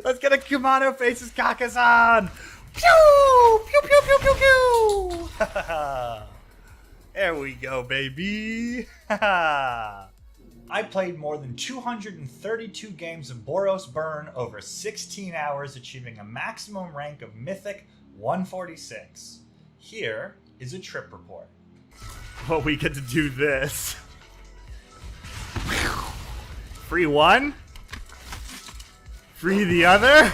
Let's get a Kumano faces Kakazan! Pew! Pew, pew, pew, pew, pew! There we go, baby! I played more than 232 games of Boros Burn over 16 hours, achieving a maximum rank of Mythic 146. Here is a trip report. Well, we get to do this. Free one? Free the other?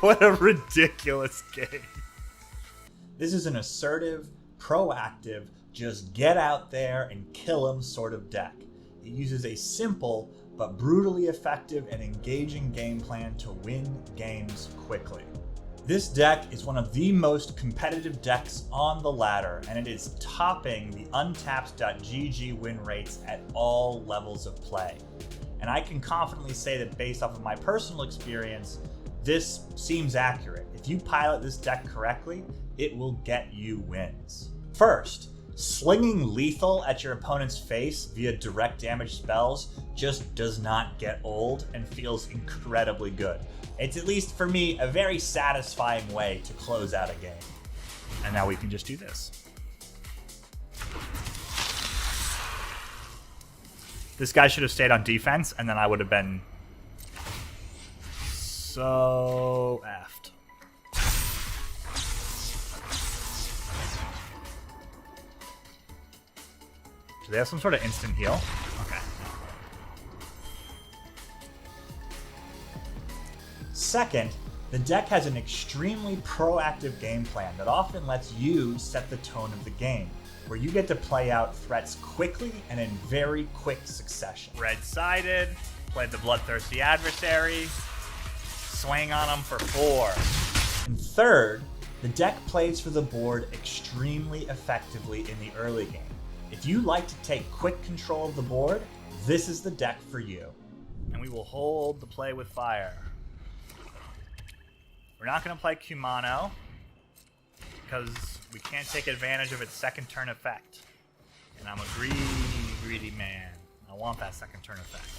What a ridiculous game. This is an assertive, proactive, just get out there and kill him sort of deck. It uses a simple but brutally effective and engaging game plan to win games quickly. This deck is one of the most competitive decks on the ladder, and it is topping the untapped.gg win rates at all levels of play. And I can confidently say that based off of my personal experience, this seems accurate. If you pilot this deck correctly, it will get you wins. First, slinging lethal at your opponent's face via direct damage spells just does not get old and feels incredibly good. It's, at least for me, a very satisfying way to close out a game. And now we can just do this. This guy should have stayed on defense, and then I would have been so effed. Do they have some sort of instant heal? Okay. Second, the deck has an extremely proactive game plan that often lets you set the tone of the game, where you get to play out threats quickly and in very quick succession. Red-sided, played the bloodthirsty adversary, swing on him for 4. And third, the deck plays for the board extremely effectively in the early game. If you like to take quick control of the board, this is the deck for you. And we will hold the play with fire. We're not going to play Kumano because we can't take advantage of its second turn effect. And I'm a greedy man. I want that second turn effect.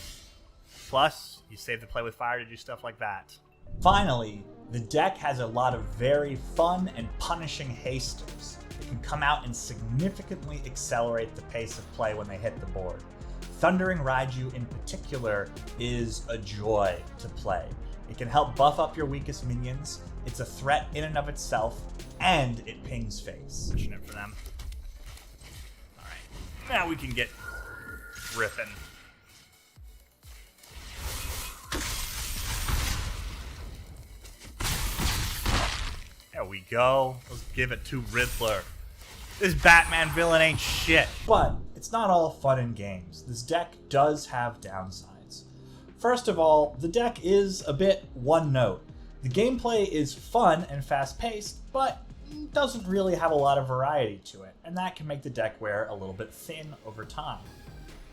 Plus, you save the play with fire to do stuff like that. Finally, the deck has a lot of very fun and punishing hasters that can come out and significantly accelerate the pace of play when they hit the board. Thundering Raiju in particular is a joy to play. It can help buff up your weakest minions, it's a threat in and of itself, and it pings face. Fortunate for them. Alright, now we can get ripping. There we go. Let's give it to Riddler. This Batman villain ain't shit. But it's not all fun and games. This deck does have downsides. First of all, the deck is a bit one note. The gameplay is fun and fast-paced, but doesn't really have a lot of variety to it, and that can make the deck wear a little bit thin over time.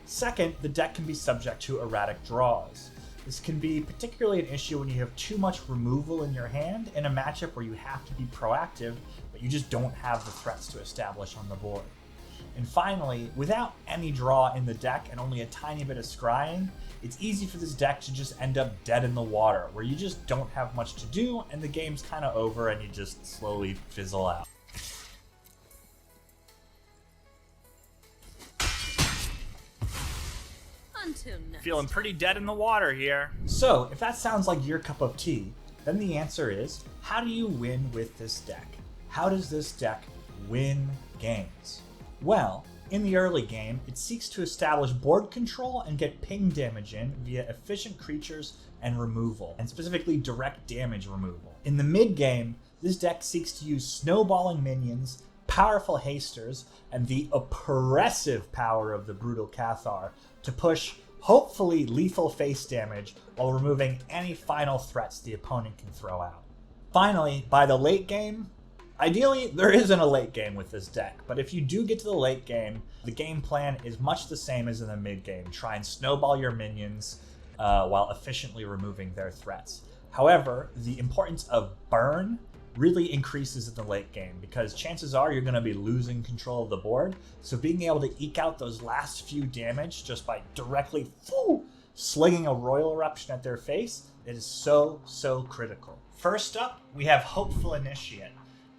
Second, the deck can be subject to erratic draws. This can be particularly an issue when you have too much removal in your hand in a matchup where you have to be proactive, but you just don't have the threats to establish on the board. And finally, without any draw in the deck and only a tiny bit of scrying, it's easy for this deck to just end up dead in the water, where you just don't have much to do and the game's kind of over and you just slowly fizzle out. Feeling pretty dead in the water here. So, if that sounds like your cup of tea, then the answer is, how do you win with this deck? How does this deck win games? Well, in the early game, it seeks to establish board control and get ping damage in via efficient creatures and removal, and specifically direct damage removal. In the mid game, this deck seeks to use snowballing minions, powerful hasters, and the oppressive power of the Brutal Cathar to push hopefully lethal face damage while removing any final threats the opponent can throw out. Finally, by the late game, ideally there isn't a late game with this deck, but if you do get to the late game, the game plan is much the same as in the mid game. Try and snowball your minions while efficiently removing their threats. However, the importance of burn really increases in the late game, because chances are you're going to be losing control of the board. So being able to eke out those last few damage just by directly slinging a Royal Eruption at their face is so critical. First up, we have Hopeful Initiate.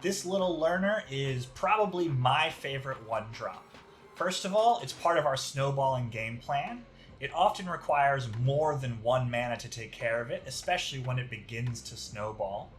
This little learner is probably my favorite 1-drop. First of all, it's part of our snowballing game plan. It often requires more than 1 mana to take care of it, especially when it begins to snowball.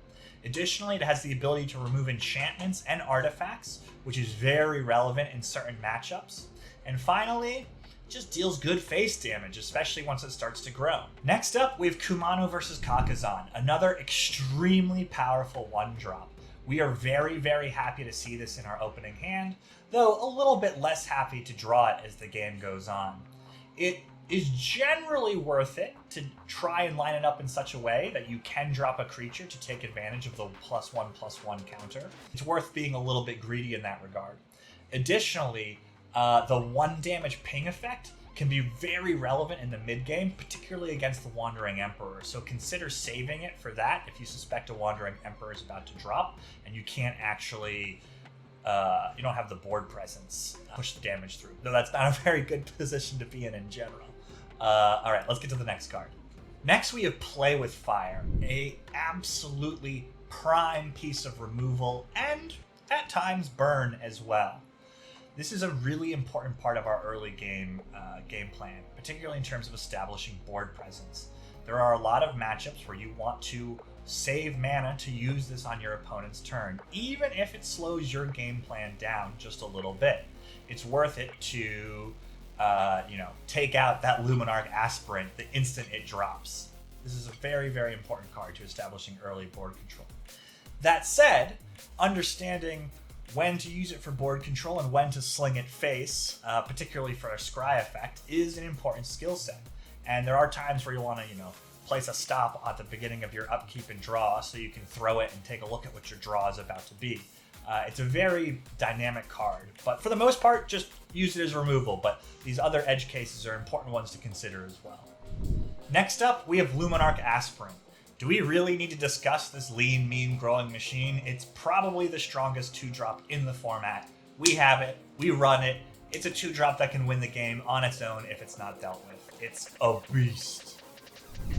Additionally, it has the ability to remove enchantments and artifacts, which is very relevant in certain matchups. And finally, it just deals good face damage, especially once it starts to grow. Next up, we have Kumano versus Kakazan, another extremely powerful 1-drop. We are very happy to see this in our opening hand, though a little bit less happy to draw it as the game goes on. It is generally worth it to try and line it up in such a way that you can drop a creature to take advantage of the +1/+1 counter. It's worth being a little bit greedy in that regard. Additionally, the 1 damage ping effect can be very relevant in the mid game, particularly against the Wandering Emperor. So consider saving it for that if you suspect a Wandering Emperor is about to drop and you can't actually, you don't have the board presence push the damage through. Though that's not a very good position to be in general. All right, let's get to the next card. Next, we have Play with Fire, a absolutely prime piece of removal and at times burn as well. This is a really important part of our early game plan, particularly in terms of establishing board presence. There are a lot of matchups where you want to save mana to use this on your opponent's turn, even if it slows your game plan down just a little bit. It's worth it to take out that Luminarch Aspirant the instant it drops. This is a very important card to establishing early board control. That said, understanding when to use it for board control and when to sling it face, particularly for a scry effect, is an important skill set. And there are times where you want to, place a stop at the beginning of your upkeep and draw so you can throw it and take a look at what your draw is about to be. It's a very dynamic card, but for the most part, just use it as removal, but these other edge cases are important ones to consider as well. Next up, we have Luminarch Aspirant. Do we really need to discuss this lean, mean, growing machine? It's probably the strongest 2-drop in the format. We have it, we run it. It's a 2-drop that can win the game on its own if it's not dealt with. It's a beast.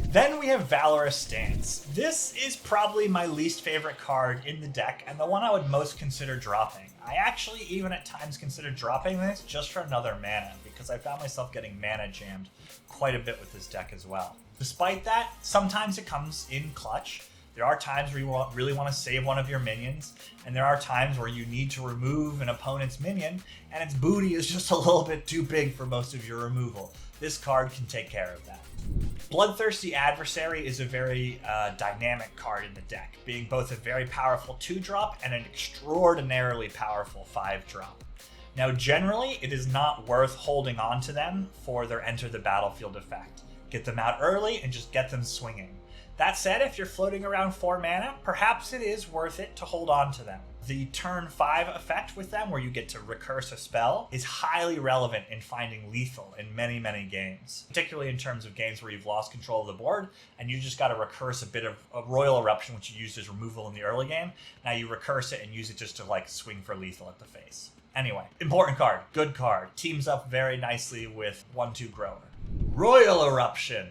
Then we have Valorous Stance. This is probably my least favorite card in the deck and the one I would most consider dropping. I actually even at times considered dropping this just for another mana because I found myself getting mana jammed quite a bit with this deck as well. Despite that, sometimes it comes in clutch. There are times where you really want to save one of your minions, and there are times where you need to remove an opponent's minion, and its booty is just a little bit too big for most of your removal. This card can take care of that. Bloodthirsty Adversary is a very dynamic card in the deck, being both a very powerful 2-drop and an extraordinarily powerful 5-drop. Now, generally, it is not worth holding on to them for their Enter the Battlefield effect. Get them out early and just get them swinging. That said, if you're floating around 4 mana, perhaps it is worth it to hold on to them. The turn 5 effect with them, where you get to recurse a spell, is highly relevant in finding lethal in many games, particularly in terms of games where you've lost control of the board and you just got to recurse a bit of a Royal Eruption, which you used as removal in the early game. Now you recurse it and use it just to swing for lethal at the face. Anyway, important card, good card, teams up very nicely with 1/2 Grower. Royal Eruption.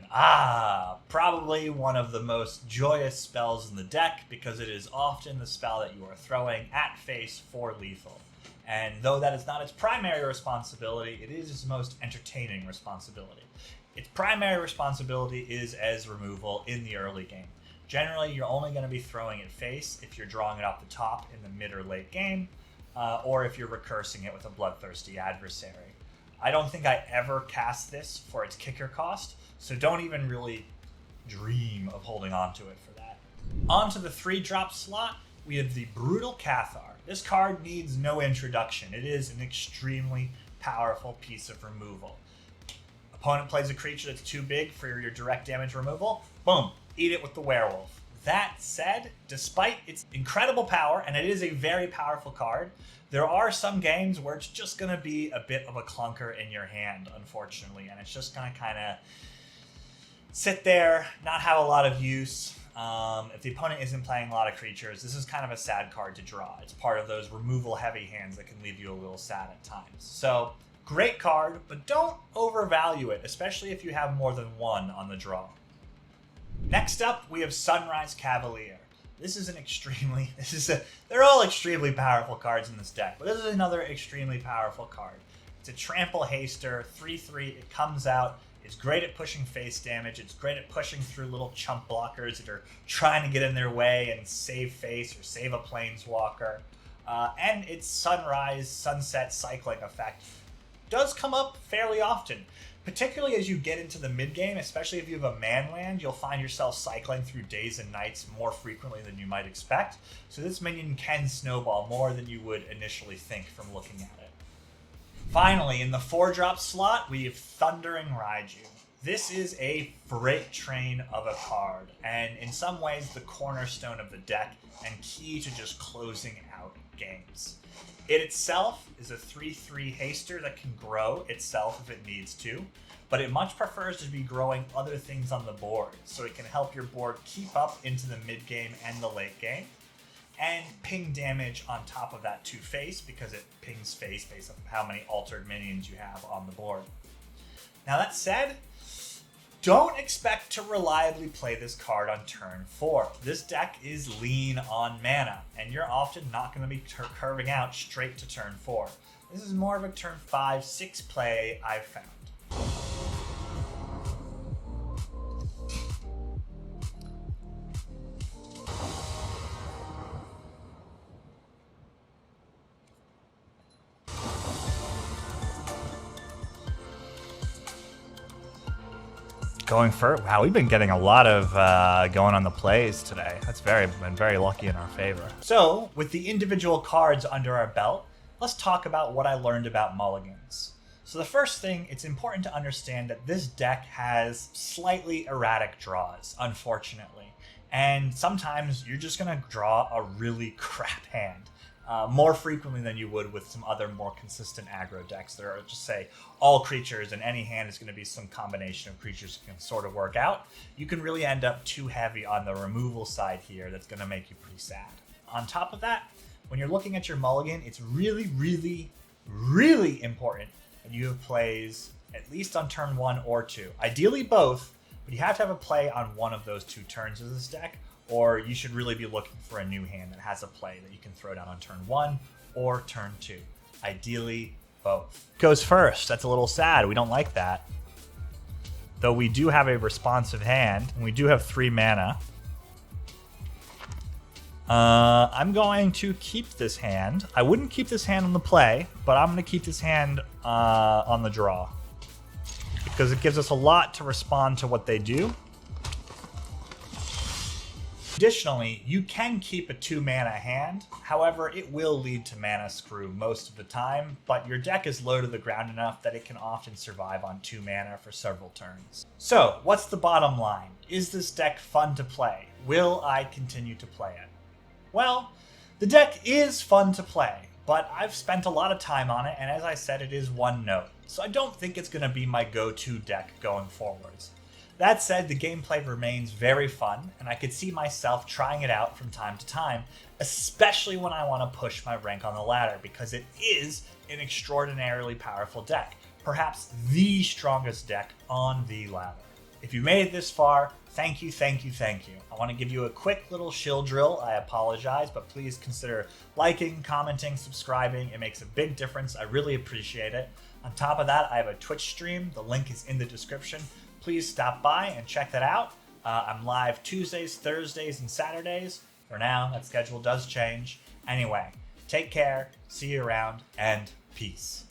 Probably one of the most joyous spells in the deck because it is often the spell that you are throwing at face for lethal. And though that is not its primary responsibility, it is its most entertaining responsibility. Its primary responsibility is as removal in the early game. Generally, you're only going to be throwing it face if you're drawing it off the top in the mid or late game, or if you're recursing it with a Bloodthirsty Adversary. I don't think I ever cast this for its kicker cost, so don't even really dream of holding on to it for that. On to the 3-drop slot, we have the Brutal Cathar. This card needs no introduction. It is an extremely powerful piece of removal. Opponent plays a creature that's too big for your direct damage removal, boom, eat it with the Werewolf. That said, despite its incredible power, and it is a very powerful card, there are some games where it's just going to be a bit of a clunker in your hand, unfortunately, and it's just going to kind of sit there, not have a lot of use. If the opponent isn't playing a lot of creatures, this is kind of a sad card to draw. It's part of those removal heavy hands that can leave you a little sad at times. So great card, but don't overvalue it, especially if you have more than one on the draw. Next up, we have Sunrise Cavalier. They're all extremely powerful cards in this deck, but this is another extremely powerful card. It's a trample haster, 3/3, it comes out. It's great at pushing face damage. It's great at pushing through little chump blockers that are trying to get in their way and save face or save a planeswalker. And its sunrise, sunset cycling effect does come up fairly often, particularly as you get into the mid game, especially if you have a man land, you'll find yourself cycling through days and nights more frequently than you might expect. So this minion can snowball more than you would initially think from looking at it. Finally, in the 4-drop slot, we have Thundering Raiju. This is a freight train of a card, and in some ways the cornerstone of the deck and key to just closing out games. It itself is a 3/3 haster that can grow itself if it needs to, but it much prefers to be growing other things on the board, so it can help your board keep up into the mid game and the late game, and ping damage on top of that to face, because it pings face based on how many altered minions you have on the board. Now that said, don't expect to reliably play this card on turn 4. This deck is lean on mana, and you're often not going to be curving out straight to turn 4. This is more of a turn 5, 6 play I've found. Wow, we've been getting a lot of going on the plays today. That's been very lucky in our favor. So, with the individual cards under our belt, let's talk about what I learned about mulligans. So the first thing, it's important to understand that this deck has slightly erratic draws, unfortunately. And sometimes you're just going to draw a really crap hand. More frequently than you would with some other more consistent aggro decks that are just say all creatures, and any hand is going to be some combination of creatures that can sort of work out. You can really end up too heavy on the removal side here. That's going to make you pretty sad. On top of that, when you're looking at your mulligan, it's really, really, really important that you have plays at least on turn 1 or 2. Ideally both, but you have to have a play on one of those 2 turns of this deck, or you should really be looking for a new hand that has a play that you can throw down on turn 1 or turn 2. Ideally, both. Goes first. That's a little sad. We don't like that. Though we do have a responsive hand, and we do have 3 mana. I'm going to keep this hand. I wouldn't keep this hand on the play, but I'm going to keep this hand on the draw, because it gives us a lot to respond to what they do. Additionally, you can keep a 2-mana hand, however, it will lead to mana screw most of the time, but your deck is low to the ground enough that it can often survive on 2 mana for several turns. So, what's the bottom line? Is this deck fun to play? Will I continue to play it? Well, the deck is fun to play, but I've spent a lot of time on it, and as I said, it is one note, so I don't think it's going to be my go-to deck going forwards. That said, the gameplay remains very fun, and I could see myself trying it out from time to time, especially when I want to push my rank on the ladder, because it is an extraordinarily powerful deck, perhaps the strongest deck on the ladder. If you made it this far, thank you, thank you, thank you. I want to give you a quick little shill drill. I apologize, but please consider liking, commenting, subscribing. It makes a big difference. I really appreciate it. On top of that, I have a Twitch stream. The link is in the description. Please stop by and check that out. I'm live Tuesdays, Thursdays, and Saturdays. For now, that schedule does change. Anyway, take care, see you around, and peace.